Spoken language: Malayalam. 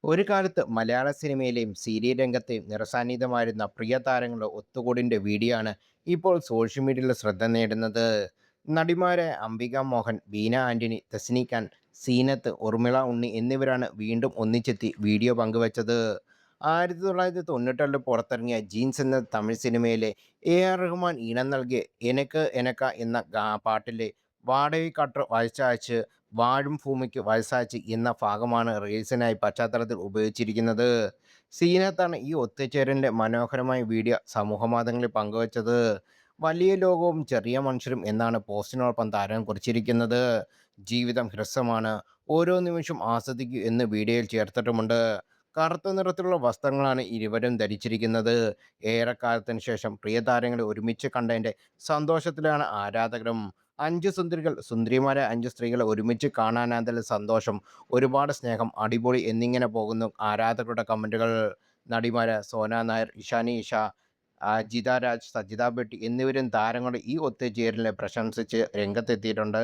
ഒരു കാലത്ത് മലയാള സിനിമയിലെയും സീരിയൽ രംഗത്തെയും നിറസാന്നിധ്യമായിരുന്ന പ്രിയ താരങ്ങളുടെ ഒത്തുകൂടിൻ്റെ വീഡിയോ ആണ് ഇപ്പോൾ സോഷ്യൽ മീഡിയയിൽ ശ്രദ്ധ നേടുന്നത്. നടിമാരായ അംബിക മോഹൻ, ബീന ആന്റണി, തസ്നി ഖാൻ, സീനത്ത്, ഉർമിള ഉണ്ണി എന്നിവരാണ് വീണ്ടും ഒന്നിച്ചെത്തി വീഡിയോ പങ്കുവച്ചത്. 1992 പുറത്തിറങ്ങിയ ജീൻസ് എന്ന തമിഴ് സിനിമയിലെ AR റഹ്മാൻ ഈണം നൽകിയ എനക്ക് എനക്ക എന്ന പാട്ടിലെ വാടകൈക്കാട്ടർ വയസ്സാച്ച് വാഴും ഭൂമിക്ക് വയസ്സാച്ച് എന്ന ഭാഗമാണ് റീൽസിനായി പശ്ചാത്തലത്തിൽ ഉപയോഗിച്ചിരിക്കുന്നത്. സീനത്താണ് ഈ ഒത്തുചേരലിൻ്റെ മനോഹരമായ വീഡിയോ സമൂഹമാധ്യമങ്ങളിൽ പങ്കുവച്ചത്. വലിയ ലോകവും ചെറിയ മനുഷ്യരും എന്നാണ് പോസ്റ്റിനോടൊപ്പം താരം കുറിച്ചിരിക്കുന്നത്. ജീവിതം ഹ്രസ്വമാണ്, ഓരോ നിമിഷം ആസ്വദിക്കൂ എന്ന് വീഡിയോയിൽ ചേർത്തിട്ടുമുണ്ട്. കറുത്ത നിറത്തിലുള്ള വസ്ത്രങ്ങളാണ് ഇരുവരും ധരിച്ചിരിക്കുന്നത്. ഏറെക്കാലത്തിന് ശേഷം പ്രിയ താരങ്ങളെ ഒരുമിച്ച് കണ്ടതിൻ്റെ സന്തോഷത്തിലാണ് ആരാധകരും. 5 സുന്ദരികൾ, സുന്ദരിമാരായ 5 സ്ത്രീകളെ ഒരുമിച്ച് കാണാനായതിൽ സന്തോഷം, ഒരുപാട് സ്നേഹം, അടിപൊളി എന്നിങ്ങനെ പോകുന്നു ആരാധകരുടെ കമൻറ്റുകൾ. നടിമാരായ സോന നായർ, ഇഷാനി ഇഷ, ജിത രാജ്, സജിത ബെട്ടി എന്നിവരും താരങ്ങളുടെ ഈ ഒത്തുചേരലിനെ പ്രശംസിച്ച് രംഗത്തെത്തിയിട്ടുണ്ട്.